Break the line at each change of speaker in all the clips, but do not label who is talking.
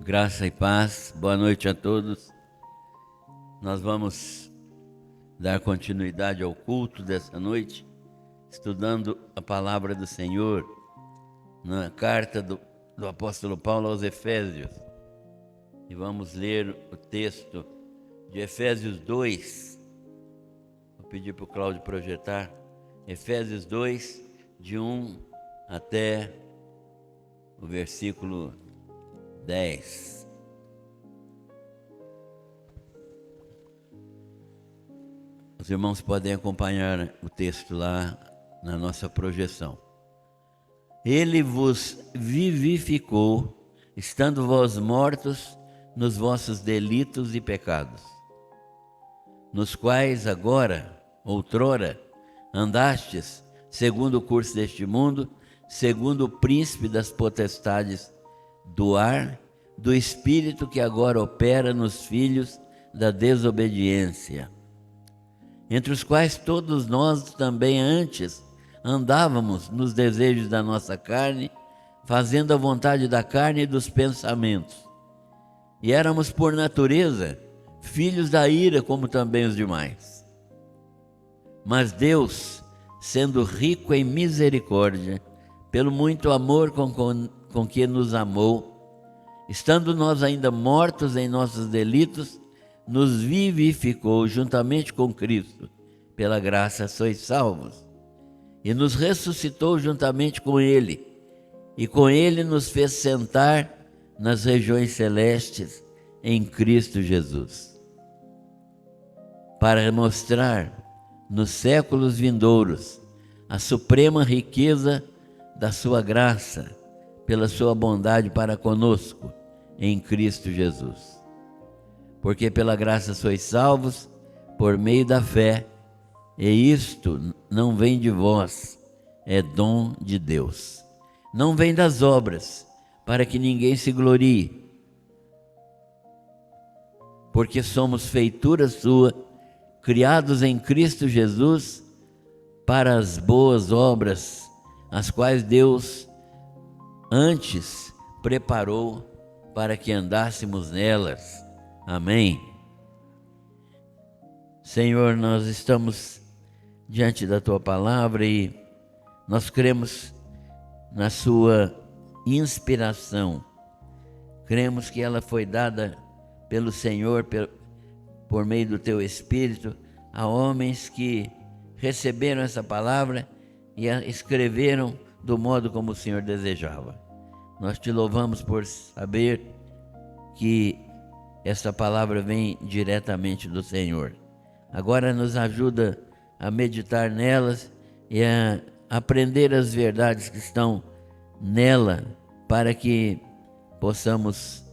Graça e paz, boa noite a todos. Nós vamos dar continuidade ao culto dessa noite, estudando a palavra do Senhor na carta do apóstolo Paulo aos Efésios. E vamos ler o texto de Efésios 2. Vou pedir para o Cláudio projetar. Efésios 2, de 1 até o versículo 10. Os irmãos podem acompanhar o texto lá na nossa projeção. Ele vos vivificou, estando vós mortos nos vossos delitos e pecados, nos quais agora, outrora, andastes, segundo o curso deste mundo, segundo o príncipe das potestades do ar, do espírito que agora opera nos filhos da desobediência, entre os quais todos nós também antes andávamos nos desejos da nossa carne, fazendo a vontade da carne e dos pensamentos. E éramos por natureza filhos da ira, como também os demais. Mas Deus, sendo rico em misericórdia, pelo muito amor com que nos amou, estando nós ainda mortos em nossos delitos, nos vivificou juntamente com Cristo. Pela graça sois salvos. E nos ressuscitou juntamente com Ele, e com Ele nos fez sentar nas regiões celestes em Cristo Jesus, para mostrar nos séculos vindouros a suprema riqueza da sua graça, pela sua bondade para conosco, em Cristo Jesus. Porque pela graça sois salvos, por meio da fé, e isto não vem de vós, é dom de Deus. Não vem das obras, para que ninguém se glorie, porque somos feitura sua, criados em Cristo Jesus, para as boas obras, as quais Deus antes preparou para que andássemos nelas. Amém. Senhor, nós estamos diante da Tua palavra e nós cremos na Sua inspiração. Cremos que ela foi dada pelo Senhor, por meio do Teu Espírito, a homens que receberam essa palavra e a escreveram do modo como o Senhor desejava. Nós Te louvamos por saber que essa palavra vem diretamente do Senhor. Agora nos ajuda a meditar nelas e a aprender as verdades que estão nela, para que possamos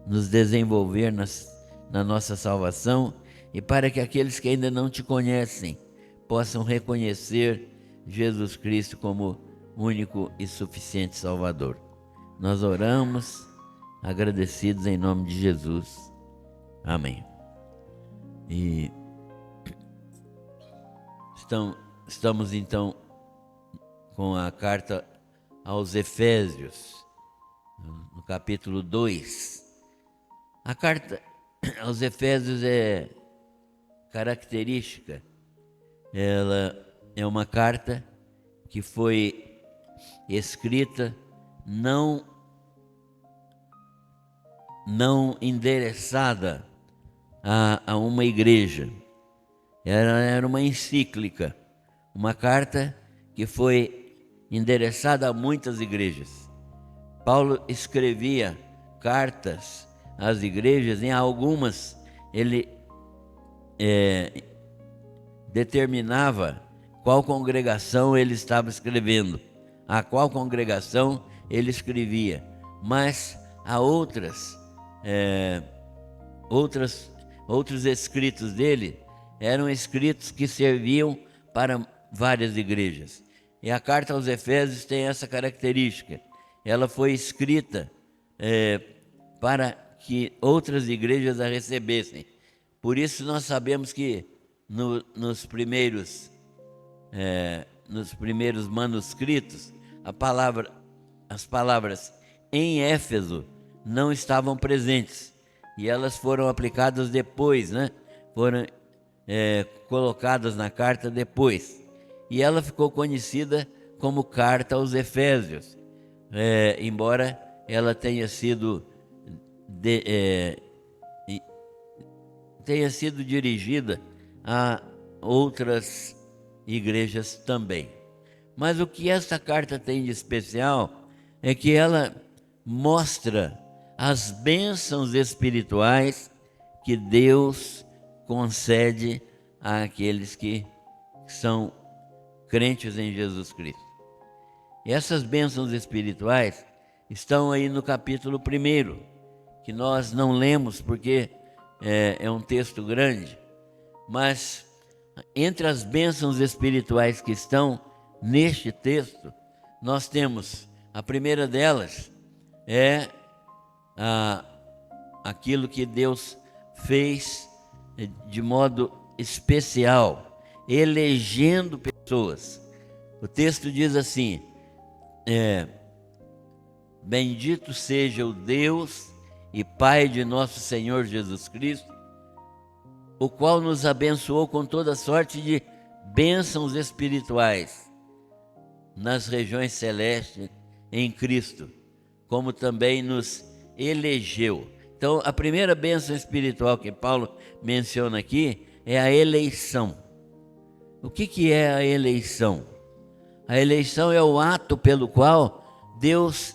nos desenvolver na nossa salvação e para que aqueles que ainda não Te conhecem possam reconhecer Jesus Cristo como único e suficiente Salvador. Nós oramos agradecidos em nome de Jesus. Amém. E estamos então com a carta aos Efésios, no capítulo 2. A carta aos Efésios é característica. Ela é uma carta que foi escrita não endereçada a uma igreja. Ela era uma encíclica, uma carta que foi endereçada a muitas igrejas. Paulo escrevia cartas às igrejas, em algumas ele determinava qual congregação ele estava escrevendo, a qual congregação ele escrevia, mas a outros escritos dele eram escritos que serviam para várias igrejas. E a carta aos Efésios tem essa característica. Ela foi escrita para que outras igrejas a recebessem. Por isso nós sabemos que nos primeiros manuscritos, as palavras em Éfeso não estavam presentes. E elas foram aplicadas depois, né? Foram colocadas na carta depois. E ela ficou conhecida como Carta aos Efésios, embora ela tenha sido dirigida a outras igrejas também. Mas o que esta carta tem de especial é que ela mostra as bênçãos espirituais que Deus concede àqueles que são crentes em Jesus Cristo. E essas bênçãos espirituais estão aí no capítulo 1, que nós não lemos porque é um texto grande, mas entre as bênçãos espirituais que estão neste texto, nós temos a primeira delas, aquilo que Deus fez de modo especial, elegendo pessoas. O texto diz assim: bendito seja o Deus e Pai de nosso Senhor Jesus Cristo, o qual nos abençoou com toda sorte de bênçãos espirituais nas regiões celestes em Cristo, como também nos elegeu. Então, a primeira bênção espiritual que Paulo menciona aqui é a eleição. O que é a eleição? A eleição é o ato pelo qual Deus,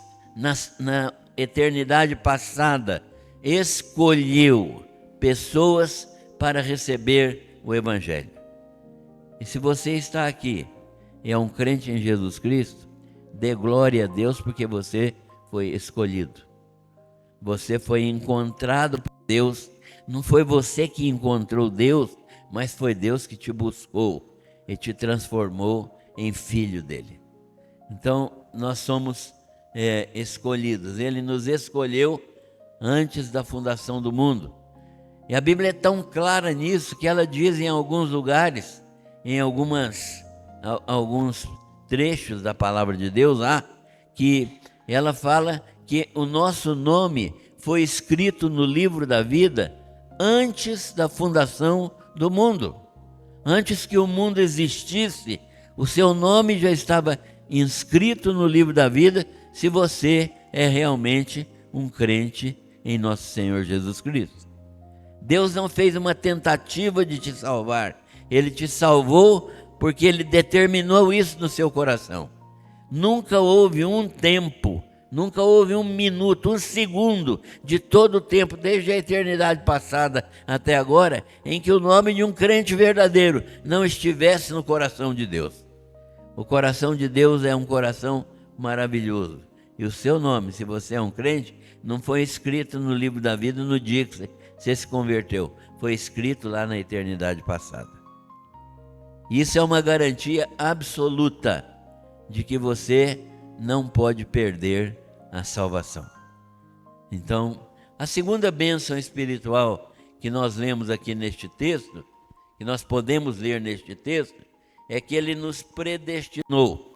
na eternidade passada, escolheu pessoas para receber o Evangelho. E se você está aqui e é um crente em Jesus Cristo, dê glória a Deus, porque você foi escolhido. Você foi encontrado por Deus. Não foi você que encontrou Deus, mas foi Deus que te buscou e te transformou em filho dele. Então, nós somos escolhidos. Ele nos escolheu antes da fundação do mundo. E a Bíblia é tão clara nisso que ela diz em alguns lugares, em alguns trechos da palavra de Deus lá, que ela fala que o nosso nome foi escrito no livro da vida antes da fundação do mundo. Antes que o mundo existisse, o seu nome já estava inscrito no livro da vida, se você é realmente um crente em nosso Senhor Jesus Cristo. Deus não fez uma tentativa de te salvar. Ele te salvou porque Ele determinou isso no seu coração. Nunca houve um tempo, nunca houve um minuto, um segundo de todo o tempo, desde a eternidade passada até agora, em que o nome de um crente verdadeiro não estivesse no coração de Deus. O coração de Deus é um coração maravilhoso. E o seu nome, se você é um crente, não foi escrito no livro da vida no dia que você se converteu. Foi escrito lá na eternidade passada. Isso é uma garantia absoluta de que você não pode perder a salvação. Então, a segunda bênção espiritual que nós lemos aqui neste texto, que nós podemos ler neste texto, é que Ele nos predestinou.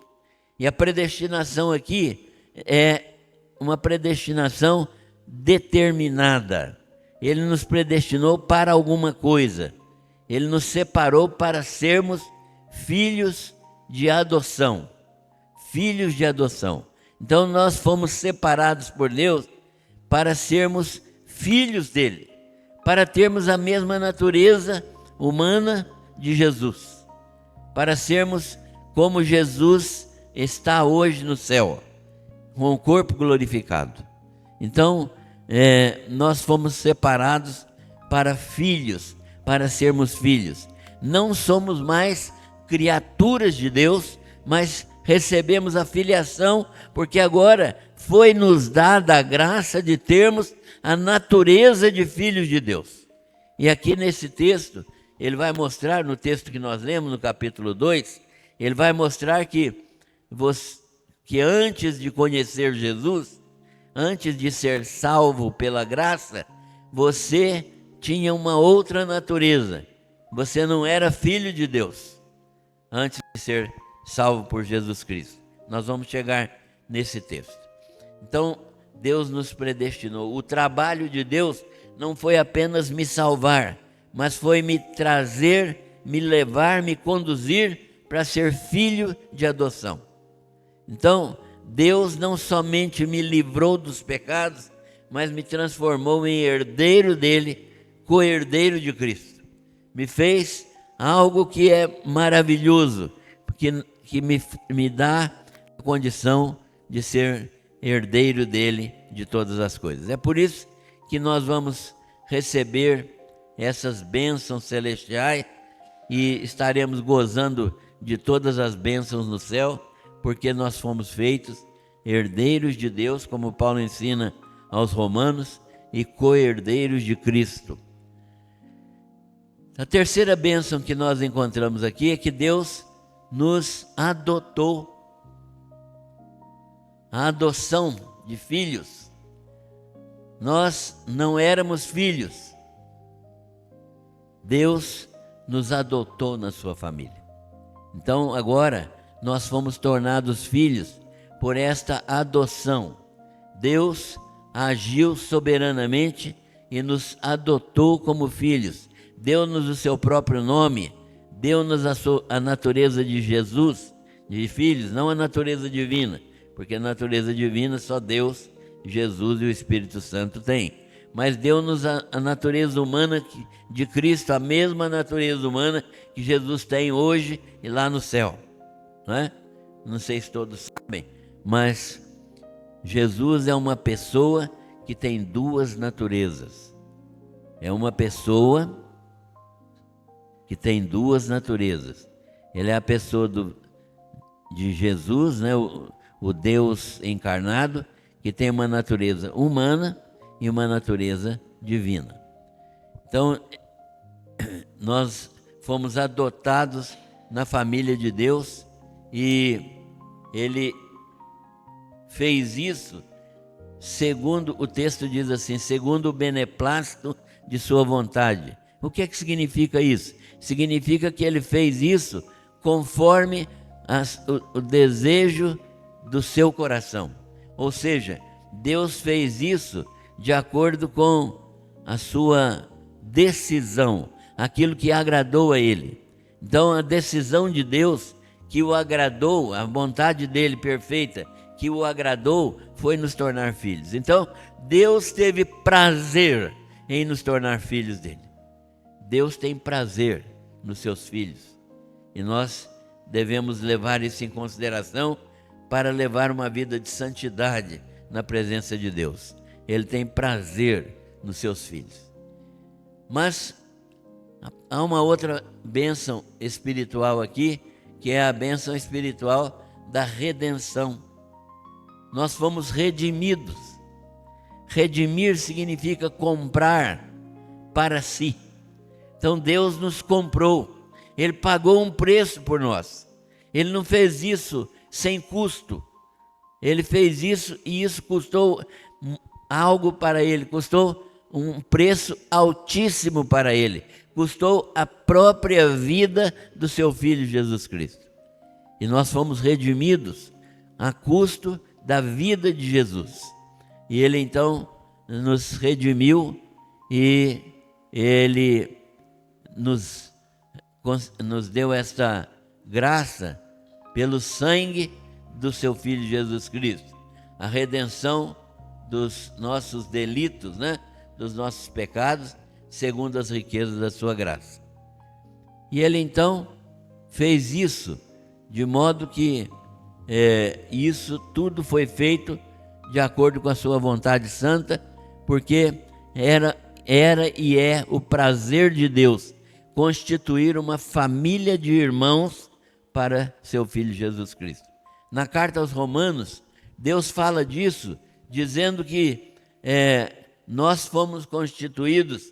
E a predestinação aqui é uma predestinação determinada. Ele nos predestinou para alguma coisa. Ele nos separou para sermos filhos de adoção. Filhos de adoção. Então nós fomos separados por Deus para sermos filhos dele, para termos a mesma natureza humana de Jesus, para sermos como Jesus está hoje no céu, com o corpo glorificado. Então, nós fomos separados para filhos, para sermos filhos. Não somos mais criaturas de Deus, mas recebemos a filiação, porque agora foi nos dada a graça de termos a natureza de filhos de Deus. E aqui nesse texto, ele vai mostrar, no texto que nós lemos, no capítulo 2, ele vai mostrar que antes de conhecer Jesus, antes de ser salvo pela graça, você tinha uma outra natureza. Você não era filho de Deus antes de ser salvo por Jesus Cristo. Nós vamos chegar nesse texto. Então, Deus nos predestinou. O trabalho de Deus não foi apenas me salvar, mas foi me trazer, me levar, me conduzir para ser filho de adoção. Então, Deus não somente me livrou dos pecados, mas me transformou em herdeiro dele, co-herdeiro de Cristo. Me fez algo que é maravilhoso, que me dá a condição de ser herdeiro dele de todas as coisas. É por isso que nós vamos receber essas bênçãos celestiais e estaremos gozando de todas as bênçãos no céu, porque nós fomos feitos herdeiros de Deus, como Paulo ensina aos Romanos, e co-herdeiros de Cristo. A terceira bênção que nós encontramos aqui é que Deus nos adotou. A adoção de filhos. Nós não éramos filhos. Deus nos adotou na sua família. Então agora nós fomos tornados filhos por esta adoção. Deus agiu soberanamente e nos adotou como filhos. Deu-nos o seu próprio nome, deu-nos a natureza de Jesus, de filhos, não a natureza divina, porque a natureza divina só Deus, Jesus e o Espírito Santo têm. Mas deu-nos a natureza humana de Cristo, a mesma natureza humana que Jesus tem hoje e lá no céu. Não é? Não sei se todos sabem, mas Jesus é uma pessoa que tem duas naturezas. É uma pessoa que tem duas naturezas. Ele é a pessoa de Jesus, né? O Deus encarnado, que tem uma natureza humana e uma natureza divina. Então, nós fomos adotados na família de Deus e Ele fez isso segundo, o texto diz assim, segundo o beneplácito de sua vontade. O que é que significa isso? Significa que Ele fez isso conforme o desejo do seu coração. Ou seja, Deus fez isso de acordo com a sua decisão, aquilo que agradou a Ele. Então a decisão de Deus que o agradou, a vontade dele perfeita, que o agradou, foi nos tornar filhos. Então Deus teve prazer em nos tornar filhos dele. Deus tem prazer nos seus filhos e nós devemos levar isso em consideração para levar uma vida de santidade na presença de Deus. Ele tem prazer nos seus filhos. Mas há uma outra bênção espiritual aqui, que é a bênção espiritual da redenção. Nós fomos redimidos. Redimir significa comprar para si. Então Deus nos comprou. Ele pagou um preço por nós. Ele não fez isso sem custo. Ele fez isso e isso custou algo para Ele. Custou um preço altíssimo para Ele. Custou a própria vida do seu Filho Jesus Cristo. E nós fomos redimidos a custo da vida de Jesus. E Ele então nos redimiu e Ele nos deu esta graça pelo sangue do seu Filho Jesus Cristo. A redenção dos nossos delitos, né? Dos nossos pecados, segundo as riquezas da sua graça. E Ele então fez isso de modo que isso tudo foi feito de acordo com a sua vontade santa, porque era e é o prazer de Deus constituir uma família de irmãos para seu Filho Jesus Cristo. Na carta aos Romanos, Deus fala disso, dizendo que nós fomos constituídos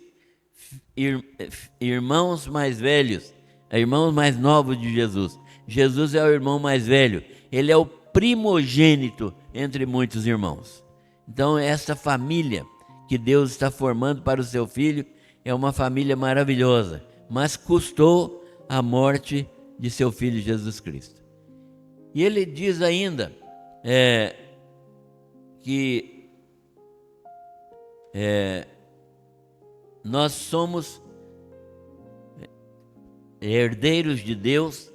irmãos mais velhos, irmãos mais novos de Jesus. Jesus é o irmão mais velho, ele é o primogênito entre muitos irmãos. Então essa família que Deus está formando para o seu Filho é uma família maravilhosa, mas custou a morte de seu Filho Jesus Cristo. E ele diz ainda que nós somos herdeiros de Deus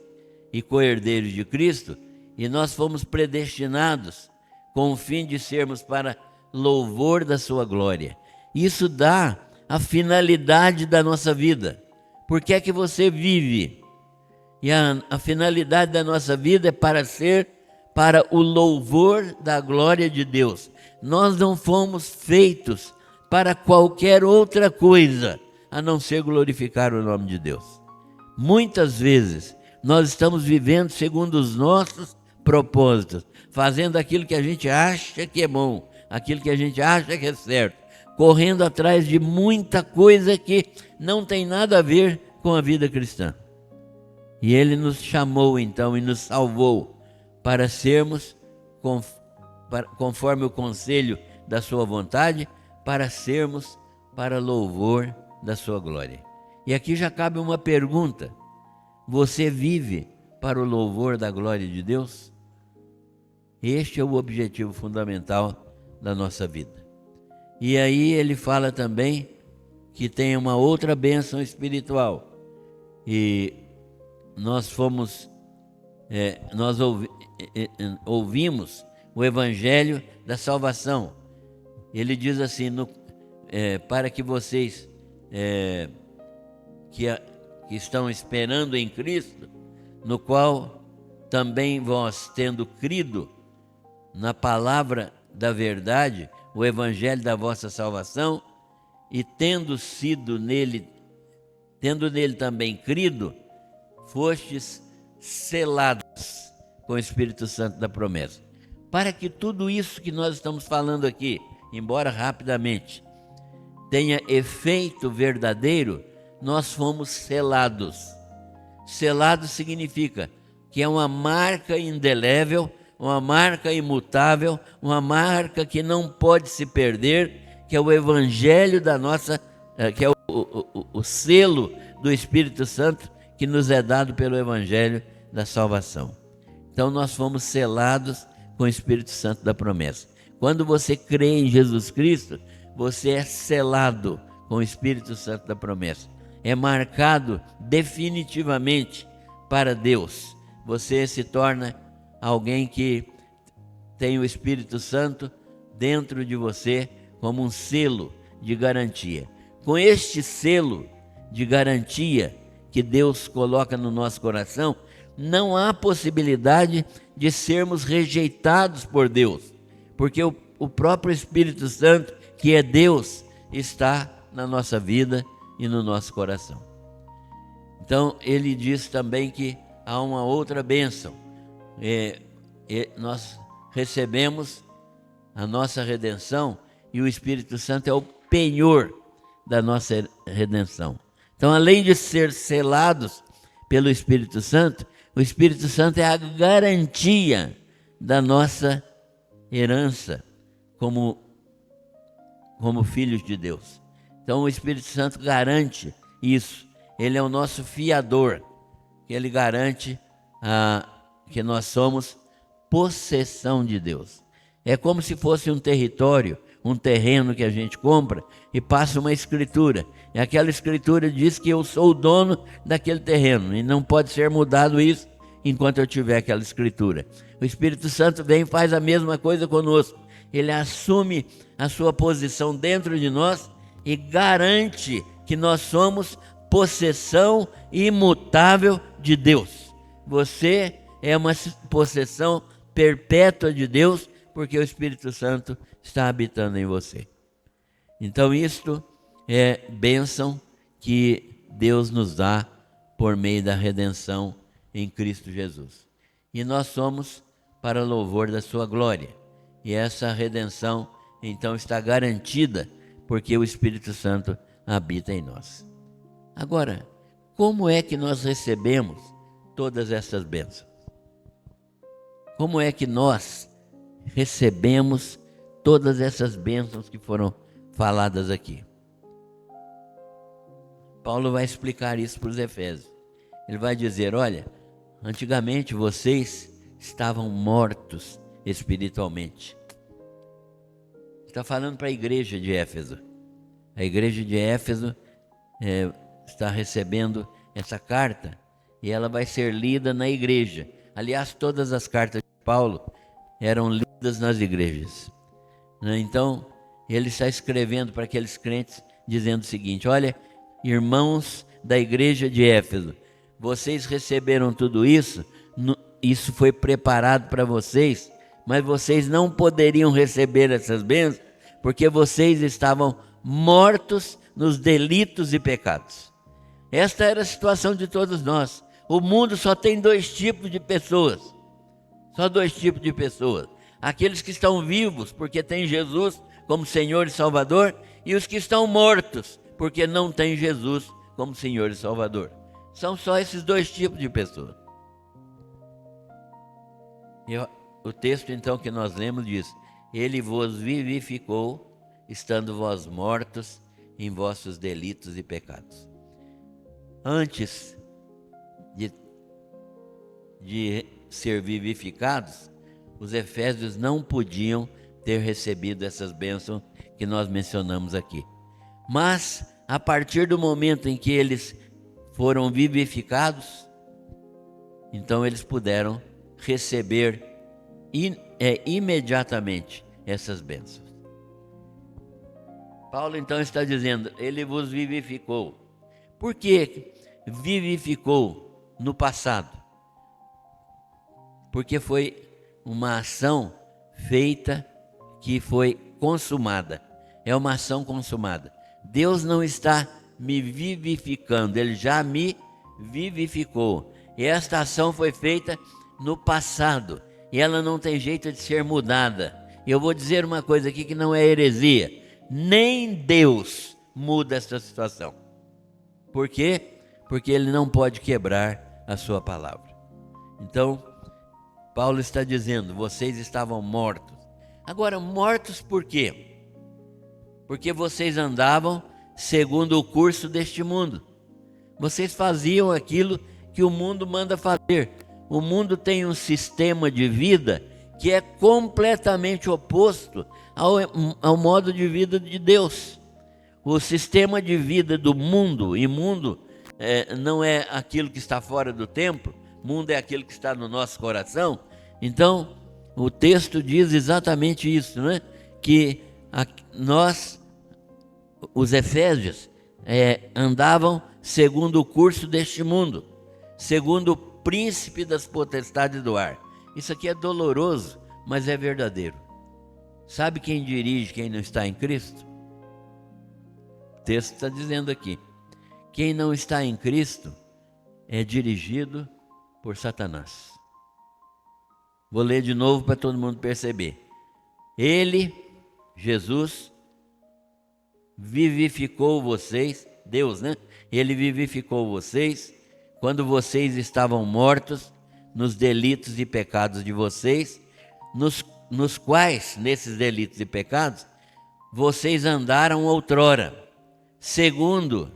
e co-herdeiros de Cristo, e nós fomos predestinados com o fim de sermos para louvor da sua glória. Isso dá a finalidade da nossa vida. Por que é que você vive? E a finalidade da nossa vida é para ser para o louvor da glória de Deus. Nós não fomos feitos para qualquer outra coisa a não ser glorificar o nome de Deus. Muitas vezes nós estamos vivendo segundo os nossos propósitos, fazendo aquilo que a gente acha que é bom, aquilo que a gente acha que é certo, correndo atrás de muita coisa que não tem nada a ver com a vida cristã. E Ele nos chamou então e nos salvou para sermos, conforme o conselho da sua vontade, para sermos para louvor da sua glória. E aqui já cabe uma pergunta: você vive para o louvor da glória de Deus? Este é o objetivo fundamental da nossa vida. E aí ele fala também que tem uma outra bênção espiritual. E nós ouvimos o Evangelho da salvação. Ele diz assim, para que vocês que estão esperando em Cristo, no qual também vós, tendo crido na palavra da verdade, o Evangelho da vossa salvação, e tendo nele também crido, fostes selados com o Espírito Santo da promessa. Para que tudo isso que nós estamos falando aqui, embora rapidamente, tenha efeito verdadeiro, nós fomos selados. Selado significa que é uma marca indelével, uma marca imutável, uma marca que não pode se perder, que é o Evangelho da nossa, que é o selo do Espírito Santo que nos é dado pelo Evangelho da salvação. Então nós fomos selados com o Espírito Santo da promessa. Quando você crê em Jesus Cristo, você é selado com o Espírito Santo da promessa. É marcado definitivamente para Deus. Você se torna alguém que tem o Espírito Santo dentro de você como um selo de garantia. Com este selo de garantia que Deus coloca no nosso coração, não há possibilidade de sermos rejeitados por Deus, porque o próprio Espírito Santo, que é Deus, está na nossa vida e no nosso coração. Então ele diz também que há uma outra bênção. Nós recebemos a nossa redenção e o Espírito Santo é o penhor da nossa redenção. Então, além de ser selados pelo Espírito Santo, o Espírito Santo é a garantia da nossa herança como filhos de Deus. Então o Espírito Santo garante isso. Ele é o nosso fiador. Ele garante que nós somos possessão de Deus. É como se fosse um território, um terreno que a gente compra e passa uma escritura. E aquela escritura diz que eu sou o dono daquele terreno e não pode ser mudado isso enquanto eu tiver aquela escritura. O Espírito Santo vem e faz a mesma coisa conosco. Ele assume a sua posição dentro de nós e garante que nós somos possessão imutável de Deus. Você é uma possessão perpétua de Deus, porque o Espírito Santo está habitando em você. Então isto é bênção que Deus nos dá por meio da redenção em Cristo Jesus. E nós somos para louvor da sua glória. E essa redenção então está garantida porque o Espírito Santo habita em nós. Agora, como é que nós recebemos todas essas bênçãos? Como é que nós recebemos todas essas bênçãos que foram faladas aqui? Paulo vai explicar isso para os Efésios. Ele vai dizer, olha, antigamente vocês estavam mortos espiritualmente. está falando para a igreja de Éfeso. A igreja de Éfeso está recebendo essa carta e ela vai ser lida na igreja. Aliás, todas as cartas de Paulo eram lidas nas igrejas. Então, ele está escrevendo para aqueles crentes, dizendo o seguinte: olha, irmãos da igreja de Éfeso, vocês receberam tudo isso, isso foi preparado para vocês, mas vocês não poderiam receber essas bênçãos, porque vocês estavam mortos nos delitos e pecados. Esta era a situação de todos nós. O mundo só tem dois tipos de pessoas. Só dois tipos de pessoas. Aqueles que estão vivos, porque tem Jesus como Senhor e Salvador, e os que estão mortos, porque não tem Jesus como Senhor e Salvador. São só esses dois tipos de pessoas. E o texto então que nós lemos diz: Ele vos vivificou, estando vós mortos em vossos delitos e pecados. Antes de ser vivificados, os efésios não podiam ter recebido essas bênçãos que nós mencionamos aqui. Mas, a partir do momento em que eles foram vivificados, então eles puderam receber imediatamente essas bênçãos. Paulo então está dizendo: Ele vos vivificou. Por que vivificou no passado? Porque foi uma ação feita que foi consumada. É uma ação consumada. Deus não está me vivificando, Ele já me vivificou. E esta ação foi feita no passado. E ela não tem jeito de ser mudada. Eu vou dizer uma coisa aqui que não é heresia. Nem Deus muda essa situação. Por quê? Porque Ele não pode quebrar a sua palavra. Então, Paulo está dizendo: vocês estavam mortos. Agora, mortos por quê? Porque vocês andavam segundo o curso deste mundo. Vocês faziam aquilo que o mundo manda fazer. O mundo tem um sistema de vida que é completamente oposto ao modo de vida de Deus. O sistema de vida do mundo, e mundo não é aquilo que está fora do templo, mundo é aquilo que está no nosso coração. Então, o texto diz exatamente isso, né? Que nós, os efésios, andavam segundo o curso deste mundo, segundo o príncipe das potestades do ar. Isso aqui é doloroso, mas é verdadeiro. Sabe quem dirige quem não está em Cristo? O texto está dizendo aqui: quem não está em Cristo é dirigido por Satanás. Vou ler de novo para todo mundo perceber. Ele, Jesus, vivificou vocês, Deus, né? Ele vivificou vocês quando vocês estavam mortos nos delitos e pecados de vocês, nos quais, nesses delitos e pecados, vocês andaram outrora, segundo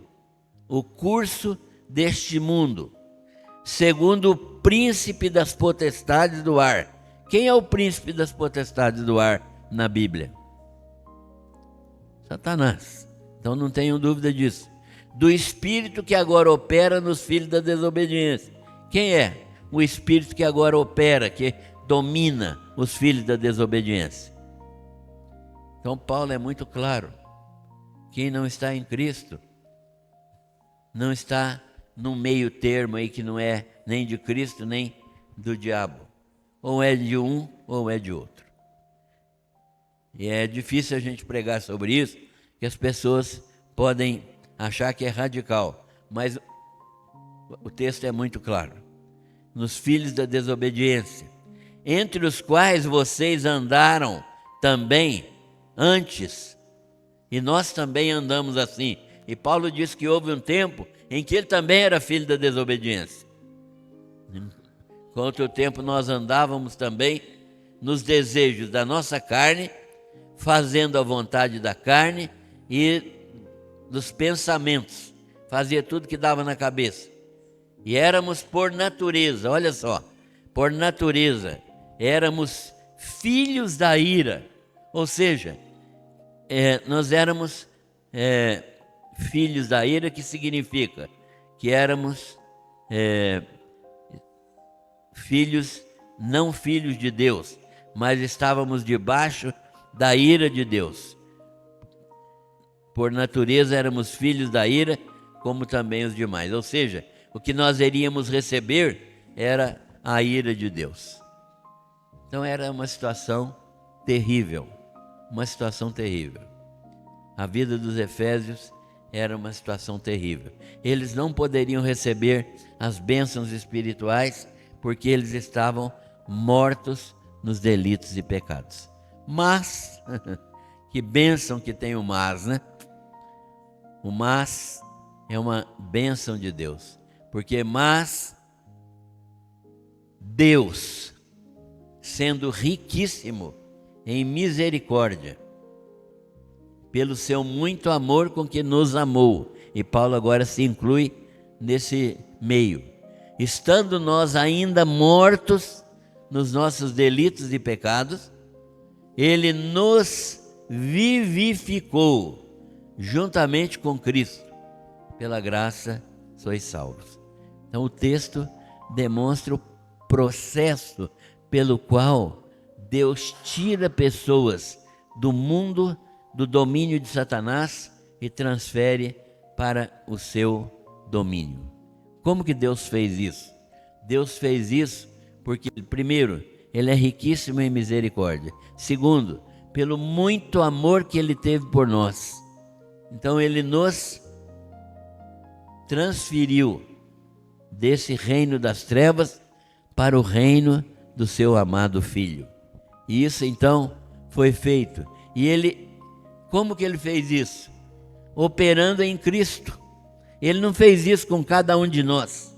o curso deste mundo, segundo o príncipe das potestades do ar. Quem é o príncipe das potestades do ar na Bíblia? Satanás. Então não tenham dúvida disso. Do espírito que agora opera nos filhos da desobediência. Quem é o espírito que agora opera, que domina os filhos da desobediência? Então Paulo é muito claro: quem não está em Cristo não está num meio termo aí que não é nem de Cristo nem do diabo. Ou é de um ou é de outro. E é difícil a gente pregar sobre isso, que as pessoas podem achar que é radical, mas o texto é muito claro. Nos filhos da desobediência, entre os quais vocês andaram também antes, e nós também andamos assim. E Paulo diz que houve um tempo em que ele também era filho da desobediência. Quanto o tempo nós andávamos também nos desejos da nossa carne, fazendo a vontade da carne e dos pensamentos. Fazia tudo que dava na cabeça. E éramos por natureza, olha só, por natureza, éramos filhos da ira. Ou seja, nós éramos filhos da ira, que significa que éramos não filhos de Deus, mas estávamos debaixo da ira de Deus. Por natureza éramos filhos da ira, como também os demais. Ou seja, o que nós iríamos receber era a ira de Deus. Então era uma situação terrível, uma situação terrível. A vida dos efésios era uma situação terrível. Eles não poderiam receber as bênçãos espirituais porque eles estavam mortos nos delitos e pecados. Mas, que bênção que tem o mas, né? O mas é uma bênção de Deus, porque Deus, sendo riquíssimo em misericórdia, pelo seu muito amor com que nos amou, e Paulo agora se inclui nesse meio, estando nós ainda mortos nos nossos delitos e pecados, Ele nos vivificou juntamente com Cristo, pela graça sois salvos. Então o texto demonstra o processo pelo qual Deus tira pessoas do mundo, do domínio de Satanás, e transfere para o seu domínio. Como que Deus fez isso? Deus fez isso porque, primeiro, Ele é riquíssimo em misericórdia. Segundo, pelo muito amor que Ele teve por nós. Então Ele nos transferiu desse reino das trevas para o reino do seu amado Filho. E isso então foi feito. E Ele, como que Ele fez isso? Operando em Cristo. Ele não fez isso com cada um de nós,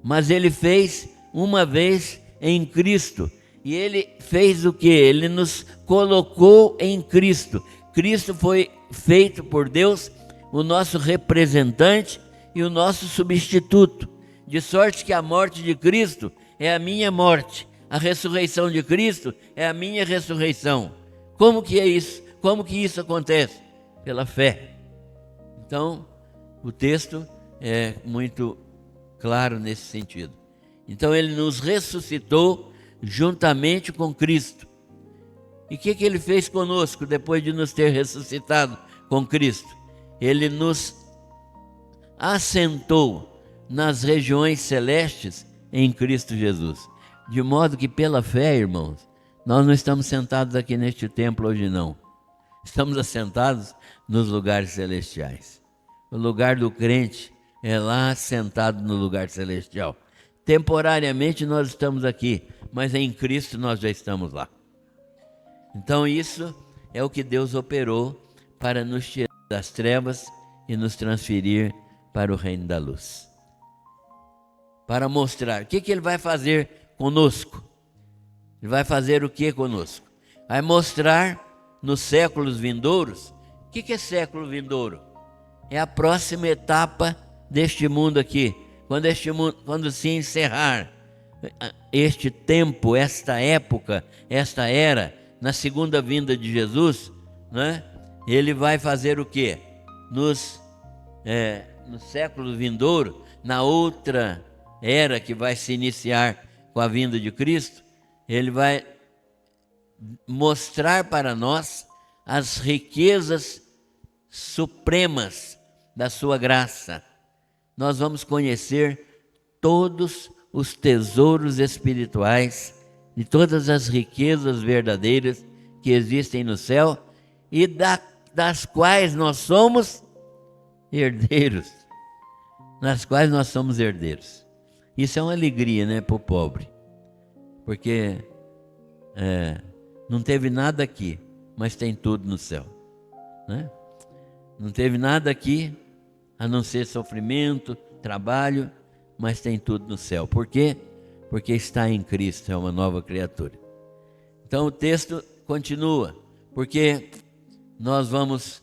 mas Ele fez uma vez em Cristo. E Ele fez o que? Ele nos colocou em Cristo. Cristo foi feito por Deus o nosso representante e o nosso substituto, de sorte que a morte de Cristo é a minha morte, a ressurreição de Cristo é a minha ressurreição. Como que é isso? Como que isso acontece? Pela fé. Então, o texto é muito claro nesse sentido. Então Ele nos ressuscitou juntamente com Cristo. E o que Ele fez conosco depois de nos ter ressuscitado com Cristo? Ele nos assentou nas regiões celestes em Cristo Jesus. De modo que pela fé, irmãos, nós não estamos sentados aqui neste templo hoje não. Estamos assentados nos lugares celestiais. O lugar do crente é lá sentado no lugar celestial. Temporariamente nós estamos aqui, mas em Cristo nós já estamos lá. Então isso é o que Deus operou para nos tirar das trevas e nos transferir para o reino da luz. Para mostrar o que Ele vai fazer conosco. Ele vai fazer o que conosco? Vai mostrar nos séculos vindouros. O que é século vindouro? É a próxima etapa deste mundo aqui. Quando se encerrar este tempo, esta época, esta era, na segunda vinda de Jesus, né? Ele vai fazer o quê? No século vindouro, na outra era que vai se iniciar com a vinda de Cristo, Ele vai mostrar para nós as riquezas supremas da sua graça. Nós vamos conhecer todos os tesouros espirituais de todas as riquezas verdadeiras que existem no céu e das quais nós somos herdeiros. Nas quais nós somos herdeiros. Isso é uma alegria, né, para o pobre. Porque não teve nada aqui, mas tem tudo no céu, né? Não teve nada aqui, a não ser sofrimento, trabalho, mas tem tudo no céu. Por quê? Porque está em Cristo, é uma nova criatura. Então o texto continua, porque nós vamos,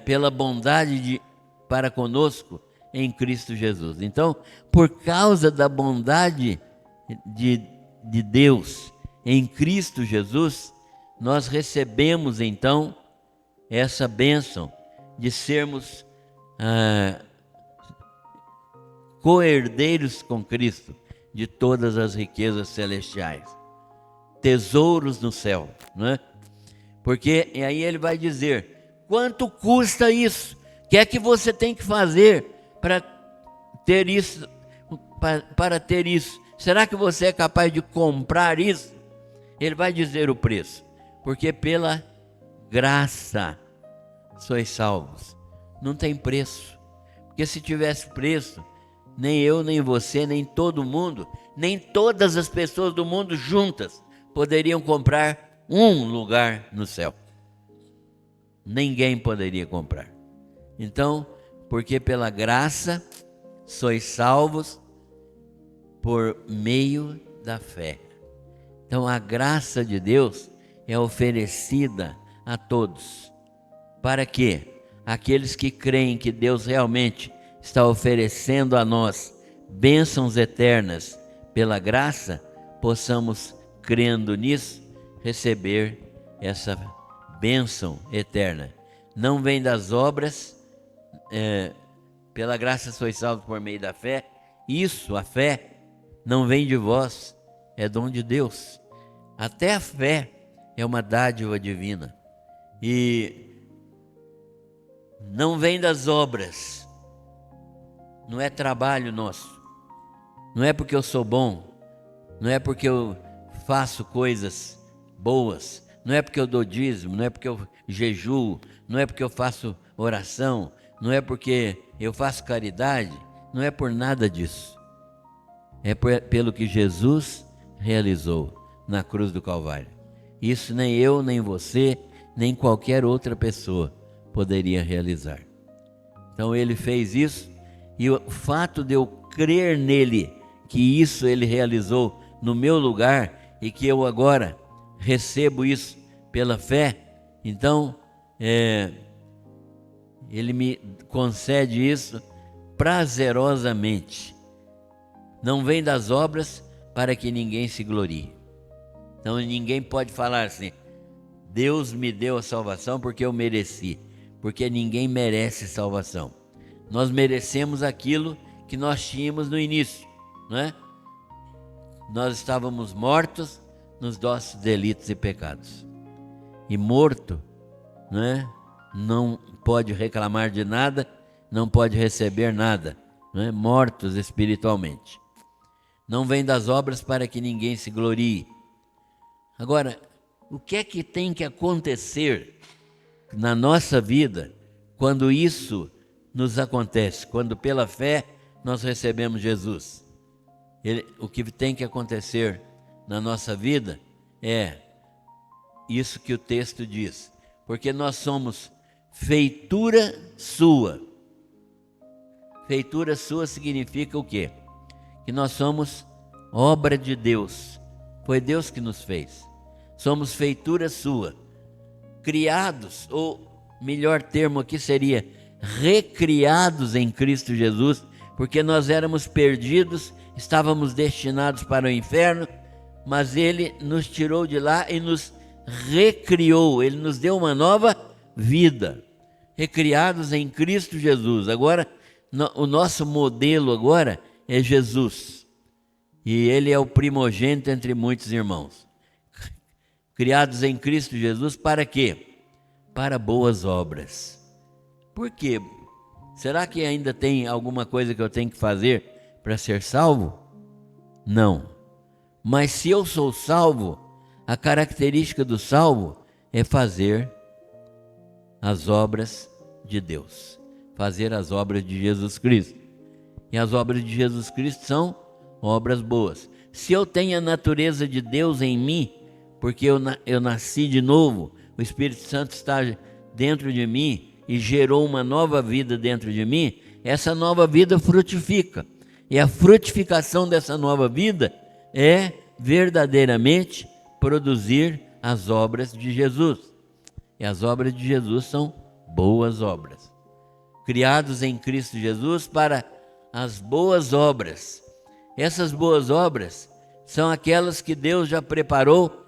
pela bondade para conosco em Cristo Jesus. Então, por causa da bondade de Deus em Cristo Jesus, nós recebemos então essa bênção de sermos co-herdeiros com Cristo de todas as riquezas celestiais, tesouros no céu, não é? Porque e aí ele vai dizer: quanto custa isso? O que é que você tem que fazer para ter isso? Para ter isso? Será que você é capaz de comprar isso? Ele vai dizer o preço: porque pela graça sois salvos. Não tem preço, porque se tivesse preço, nem eu, nem você, nem todo mundo, nem todas as pessoas do mundo juntas poderiam comprar um lugar no céu. Ninguém poderia comprar. Então, porque pela graça sois salvos por meio da fé. Então, a graça de Deus é oferecida a todos. Para que aqueles que creem que Deus realmente está oferecendo a nós bênçãos eternas pela graça, possamos, crendo nisso, receber essa bênção eterna. Não vem das obras, pela graça sois salvos por meio da fé. Isso, a fé, não vem de vós, é dom de Deus. Até a fé é uma dádiva divina. E não vem das obras, não é trabalho nosso, não é porque eu sou bom, não é porque eu faço coisas boas, não é porque eu dou dízimo, não é porque eu jejuo, não é porque eu faço oração, não é porque eu faço caridade, não é por nada disso. É pelo que Jesus realizou na cruz do Calvário. Isso nem eu, nem você, nem qualquer outra pessoa poderia realizar. Então ele fez isso, e o fato de eu crer nele, que isso ele realizou no meu lugar, e que eu agora recebo isso pela fé, então ele me concede isso prazerosamente. Não vem das obras para que ninguém se glorie. Então ninguém pode falar assim: Deus me deu a salvação porque eu mereci, porque ninguém merece salvação. Nós merecemos aquilo que nós tínhamos no início, não é? Nós estávamos mortos nos nossos delitos e pecados. E morto, não é? Não pode reclamar de nada, não pode receber nada, não é? Mortos espiritualmente. Não vem das obras para que ninguém se glorie. Agora, o que é que tem que acontecer na nossa vida quando isso nos acontece? Quando pela fé nós recebemos Jesus. O que tem que acontecer na nossa vida é isso que o texto diz. Porque nós somos feitura sua. Feitura sua significa o quê? Que nós somos obra de Deus. Foi Deus que nos fez. Somos feitura sua, criados, ou melhor termo aqui seria recriados em Cristo Jesus, porque nós éramos perdidos, estávamos destinados para o inferno, mas Ele nos tirou de lá e nos recriou, Ele nos deu uma nova vida, recriados em Cristo Jesus. Agora, o nosso modelo agora é Jesus, e Ele é o primogênito entre muitos irmãos. Criados em Cristo Jesus para quê? Para boas obras. Por quê? Será que ainda tem alguma coisa que eu tenho que fazer para ser salvo? Não. Mas se eu sou salvo, a característica do salvo é fazer as obras de Deus, fazer as obras de Jesus Cristo. E as obras de Jesus Cristo são obras boas. Se eu tenho a natureza de Deus em mim, porque eu nasci de novo, o Espírito Santo está dentro de mim e gerou uma nova vida dentro de mim, essa nova vida frutifica. E a frutificação dessa nova vida é verdadeiramente produzir as obras de Jesus. E as obras de Jesus são boas obras. Criados em Cristo Jesus para as boas obras. Essas boas obras são aquelas que Deus já preparou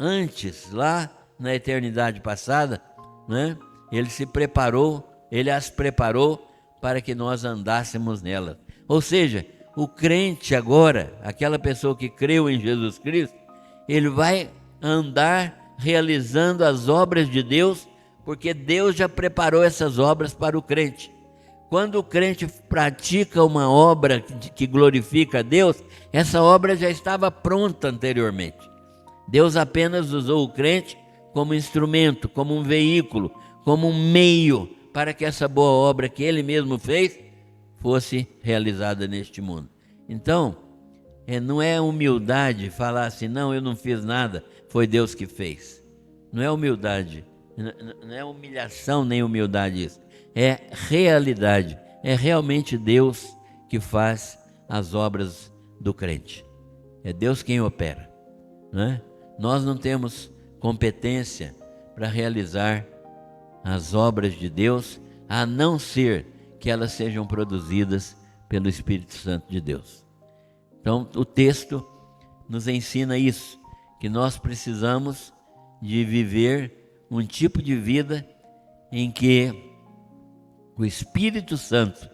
antes, lá na eternidade passada, né? Ele se preparou, Ele as preparou para que nós andássemos nelas. Ou seja, o crente agora, aquela pessoa que creu em Jesus Cristo, ele vai andar realizando as obras de Deus, porque Deus já preparou essas obras para o crente. Quando o crente pratica uma obra que glorifica a Deus, essa obra já estava pronta anteriormente. Deus apenas usou o crente como instrumento, como um veículo, como um meio para que essa boa obra que Ele mesmo fez fosse realizada neste mundo. Então, não é humildade falar assim, não, eu não fiz nada, foi Deus que fez. Não é humildade, não é humilhação nem humildade isso. É realidade, é realmente Deus que faz as obras do crente. É Deus quem opera, né? Nós não temos competência para realizar as obras de Deus, a não ser que elas sejam produzidas pelo Espírito Santo de Deus. Então, o texto nos ensina isso, que nós precisamos de viver um tipo de vida em que o Espírito Santo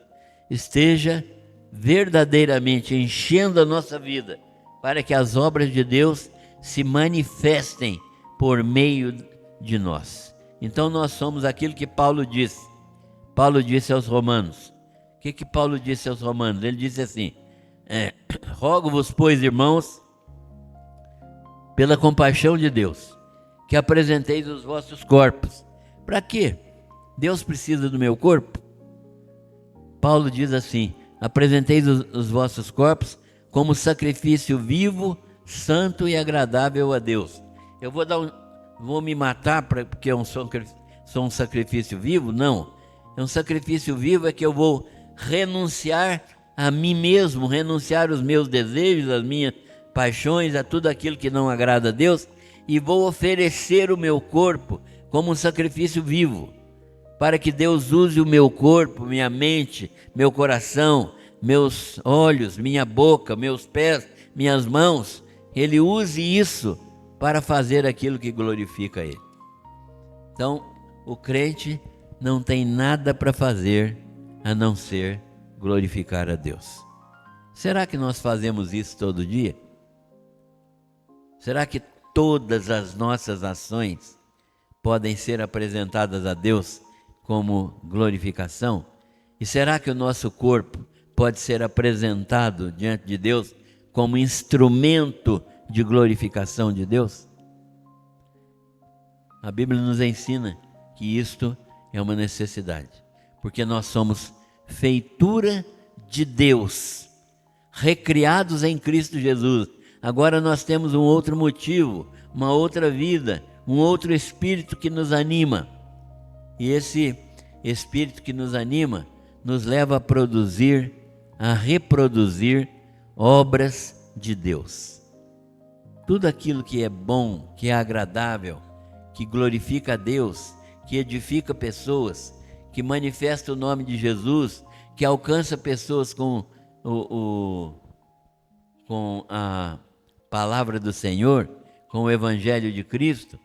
esteja verdadeiramente enchendo a nossa vida, para que as obras de Deus se manifestem por meio de nós. Então nós somos aquilo que Paulo disse. Paulo disse aos Romanos. O que Paulo disse aos Romanos? Ele disse assim, rogo-vos, pois, irmãos, pela compaixão de Deus, que apresenteis os vossos corpos. Para quê? Deus precisa do meu corpo? Paulo diz assim, apresenteis os vossos corpos como sacrifício vivo, santo e agradável a Deus. Eu vou me matar porque eu sou um sacrifício vivo? Não. É um sacrifício vivo é que eu vou renunciar a mim mesmo, renunciar os meus desejos, as minhas paixões, a tudo aquilo que não agrada a Deus, e vou oferecer o meu corpo como um sacrifício vivo, para que Deus use o meu corpo, minha mente, meu coração, meus olhos, minha boca, meus pés, minhas mãos. Ele use isso para fazer aquilo que glorifica a Ele. Então, o crente não tem nada para fazer a não ser glorificar a Deus. Será que nós fazemos isso todo dia? Será que todas as nossas ações podem ser apresentadas a Deus como glorificação? E será que o nosso corpo pode ser apresentado diante de Deus como instrumento de glorificação de Deus? A Bíblia nos ensina que isto é uma necessidade, porque nós somos feitura de Deus, recriados em Cristo Jesus. Agora nós temos um outro motivo, uma outra vida, um outro espírito que nos anima. E esse espírito que nos anima nos leva a produzir, a reproduzir obras de Deus. Tudo aquilo que é bom, que é agradável, que glorifica a Deus, que edifica pessoas, que manifesta o nome de Jesus, que alcança pessoas com a palavra do Senhor, com o Evangelho de Cristo,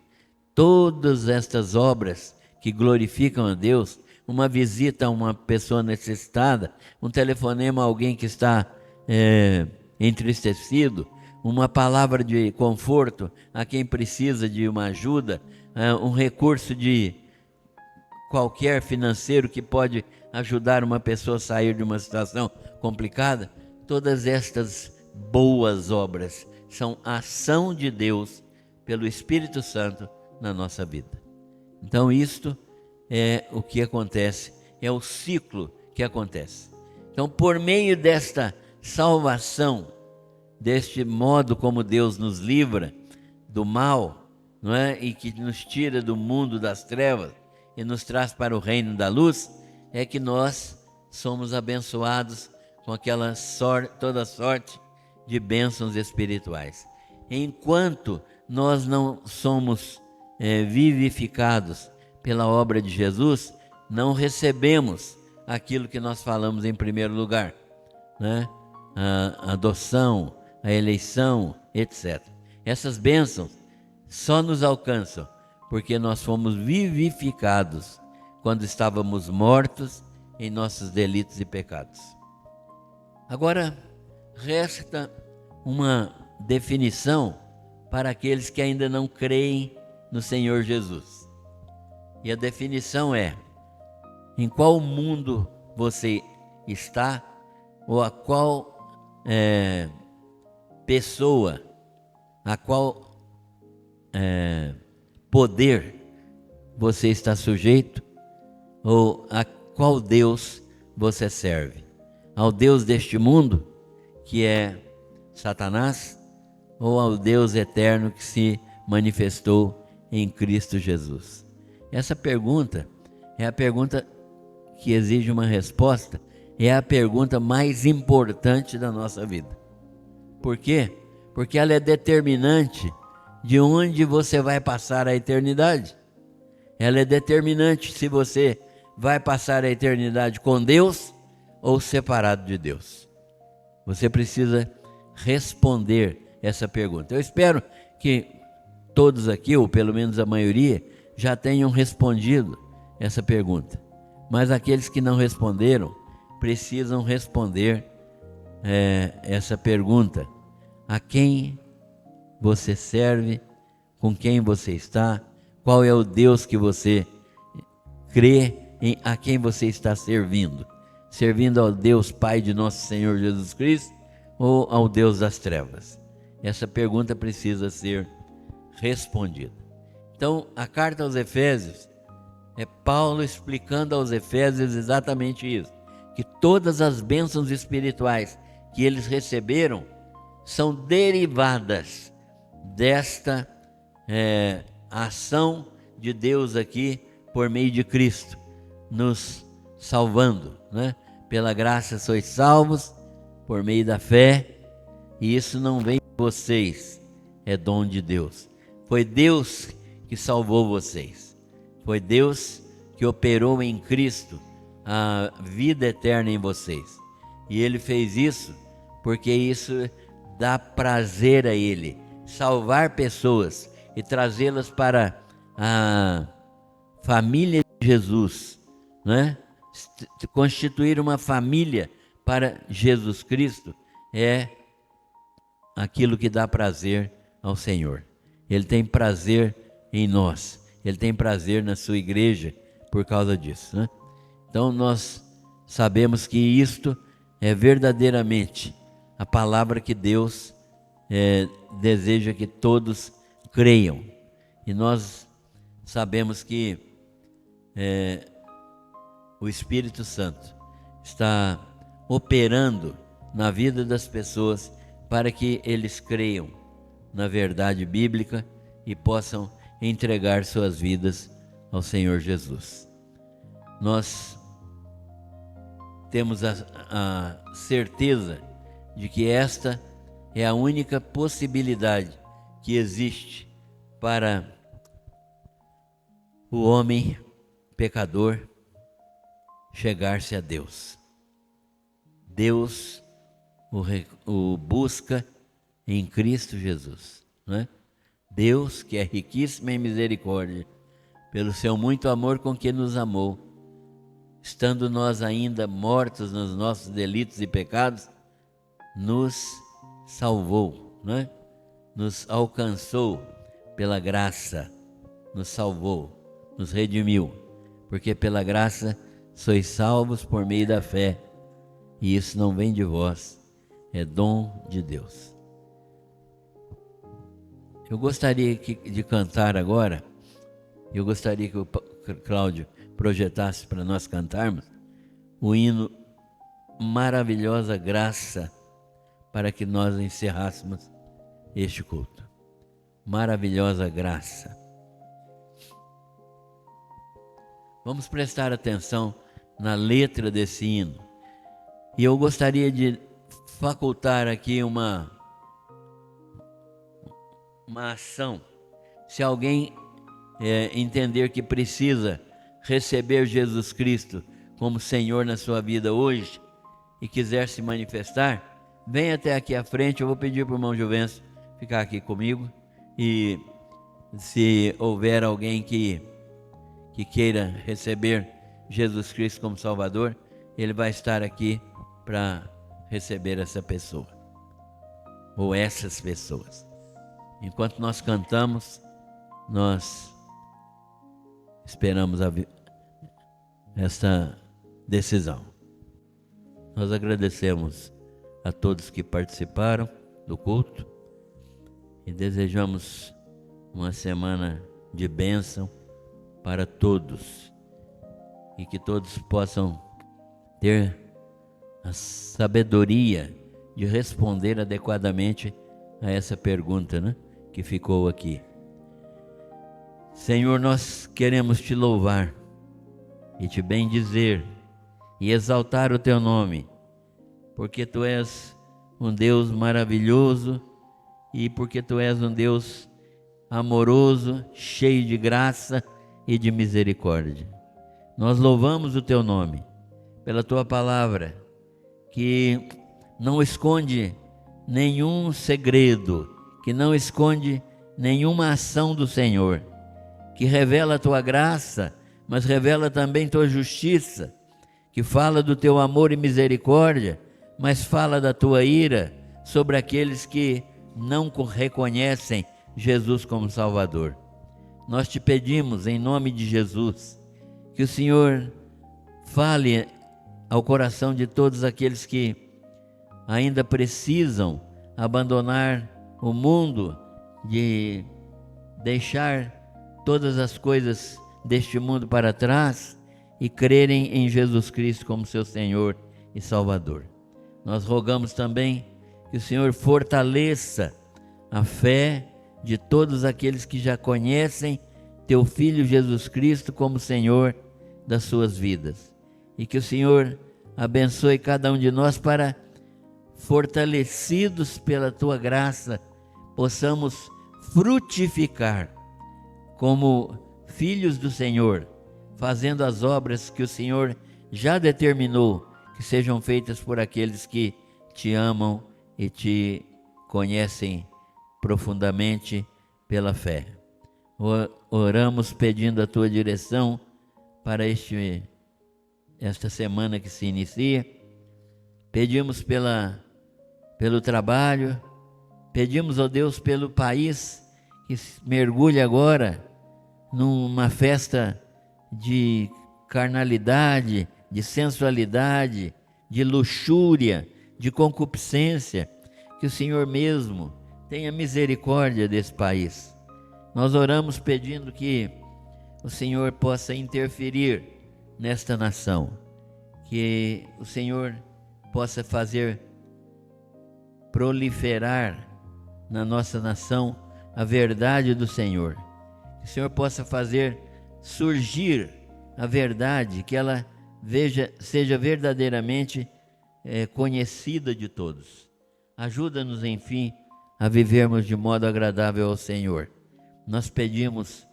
todas estas obras que glorificam a Deus, uma visita a uma pessoa necessitada, um telefonema a alguém que está entristecido, uma palavra de conforto a quem precisa de uma ajuda, um recurso de qualquer financeiro que pode ajudar uma pessoa a sair de uma situação complicada. Todas estas boas obras são a ação de Deus pelo Espírito Santo na nossa vida. Então isto é o que acontece, é o ciclo que acontece. Então, por meio desta salvação, deste modo como Deus nos livra do mal, não é? E que nos tira do mundo das trevas e nos traz para o reino da luz, é que nós somos abençoados com aquela toda sorte de bênçãos espirituais. Enquanto nós não somos vivificados pela obra de Jesus, não recebemos aquilo que nós falamos em primeiro lugar, né? A adoção, a eleição, etc. Essas bênçãos só nos alcançam porque nós fomos vivificados quando estávamos mortos em nossos delitos e pecados. Agora, resta uma definição para aqueles que ainda não creem no Senhor Jesus. E a definição é: em qual mundo você está, ou a qual pessoa, a qual poder você está sujeito, ou a qual Deus você serve? Ao Deus deste mundo, que é Satanás, ou ao Deus eterno que se manifestou em Cristo Jesus? Essa pergunta é a pergunta que exige uma resposta, é a pergunta mais importante da nossa vida. Por quê? Porque ela é determinante de onde você vai passar a eternidade. Ela é determinante se você vai passar a eternidade com Deus ou separado de Deus. Você precisa responder essa pergunta. Eu espero que todos aqui, ou pelo menos a maioria, já tenham respondido essa pergunta. Mas aqueles que não responderam precisam responder essa pergunta: a quem você serve, com quem você está, qual é o Deus que você crê, a quem você está servindo? Servindo ao Deus Pai de nosso Senhor Jesus Cristo ou ao Deus das trevas? Essa pergunta precisa ser respondida. Então, a carta aos Efésios é Paulo explicando aos Efésios exatamente isso, que todas as bênçãos espirituais que eles receberam são derivadas desta ação de Deus aqui por meio de Cristo, nos salvando, né? Pela graça sois salvos por meio da fé, e isso não vem de vocês, é dom de Deus. Foi Deus que salvou vocês, foi Deus que operou em Cristo a vida eterna em vocês, e Ele fez isso porque isso dá prazer a Ele, salvar pessoas e trazê-las para a família de Jesus, né? Constituir uma família para Jesus Cristo é aquilo que dá prazer ao Senhor. Ele tem prazer em nós, Ele tem prazer na sua igreja por causa disso, né? Então nós sabemos que isto é verdadeiramente a palavra que Deus deseja que todos creiam. E nós sabemos que o Espírito Santo está operando na vida das pessoas para que eles creiam na verdade bíblica e possam entregar suas vidas ao Senhor Jesus. Nós temos a certeza de que esta é a única possibilidade que existe para o homem pecador chegar-se a Deus. Deus o busca em Cristo Jesus, né? Deus, que é riquíssimo em misericórdia, pelo seu muito amor com que nos amou, estando nós ainda mortos nos nossos delitos e pecados, nos salvou, né? Nos alcançou pela graça, nos salvou, nos redimiu, porque pela graça sois salvos por meio da fé, e isso não vem de vós, é dom de Deus. Eu gostaria de cantar agora, eu gostaria que o Cláudio projetasse para nós cantarmos o hino Maravilhosa Graça, para que nós encerrássemos este culto. Maravilhosa Graça. Vamos prestar atenção na letra desse hino. E eu gostaria de facultar aqui uma ação. Se alguém entender que precisa receber Jesus Cristo como Senhor na sua vida hoje e quiser se manifestar, venha até aqui à frente. Eu vou pedir para o irmão Juvencio ficar aqui comigo, e se houver alguém que queira receber Jesus Cristo como Salvador, ele vai estar aqui para receber essa pessoa, ou essas pessoas. Enquanto nós cantamos, nós esperamos esta decisão. Nós agradecemos a todos que participaram do culto e desejamos uma semana de bênção para todos e que todos possam ter a sabedoria de responder adequadamente a essa pergunta, né, que ficou aqui. Senhor, nós queremos te louvar e te bendizer e exaltar o teu nome, porque tu és um Deus maravilhoso e porque tu és um Deus amoroso, cheio de graça e de misericórdia. Nós louvamos o teu nome pela tua palavra, que não esconde nenhum segredo, que não esconde nenhuma ação do Senhor, que revela a tua graça, mas revela também tua justiça, que fala do teu amor e misericórdia, mas fala da tua ira sobre aqueles que não reconhecem Jesus como Salvador. Nós te pedimos, em nome de Jesus, que o Senhor fale ao coração de todos aqueles que ainda precisam abandonar o mundo, de deixar todas as coisas deste mundo para trás e crerem em Jesus Cristo como seu Senhor e Salvador. Nós rogamos também que o Senhor fortaleça a fé de todos aqueles que já conhecem teu Filho Jesus Cristo como Senhor das suas vidas, e que o Senhor abençoe cada um de nós para, fortalecidos pela tua graça, possamos frutificar como filhos do Senhor, fazendo as obras que o Senhor já determinou que sejam feitas por aqueles que te amam e te conhecem profundamente pela fé. Oramos pedindo a tua direção para esta semana que se inicia. Pedimos pelo trabalho, pedimos, ó Deus, pelo país que mergulha agora numa festa de carnalidade, de sensualidade, de luxúria, de concupiscência. Que o Senhor mesmo tenha misericórdia desse país. Nós oramos pedindo que o Senhor possa interferir nesta nação, que o Senhor possa fazer proliferar na nossa nação a verdade do Senhor, que o Senhor possa fazer surgir a verdade, que ela seja verdadeiramente conhecida de todos. Ajuda-nos, enfim, a vivermos de modo agradável ao Senhor. Nós pedimos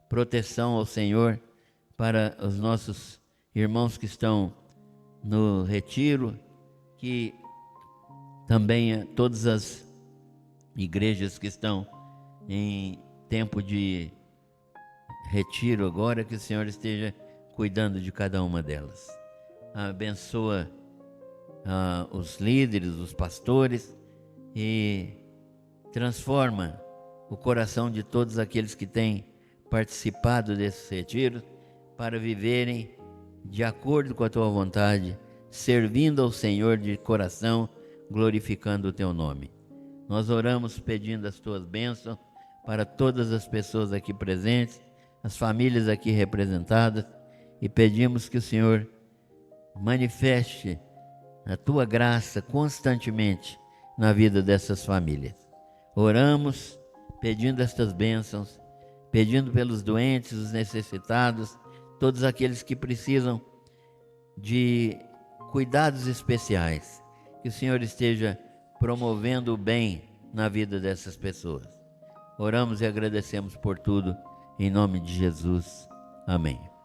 proteção ao Senhor para os nossos irmãos que estão no retiro, que também todas as igrejas que estão em tempo de retiro agora, que o Senhor esteja cuidando de cada uma delas. Abençoa os líderes, os pastores, e transforma o coração de todos aqueles que têm participado desses retiros para viverem de acordo com a tua vontade, servindo ao Senhor de coração, glorificando o teu nome. Nós oramos pedindo as tuas bênçãos para todas as pessoas aqui presentes, as famílias aqui representadas, e pedimos que o Senhor manifeste a tua graça constantemente na vida dessas famílias. Oramos pedindo estas bênçãos, pedindo pelos doentes, os necessitados, todos aqueles que precisam de cuidados especiais. Que o Senhor esteja promovendo o bem na vida dessas pessoas. Oramos e agradecemos por tudo, em nome de Jesus. Amém.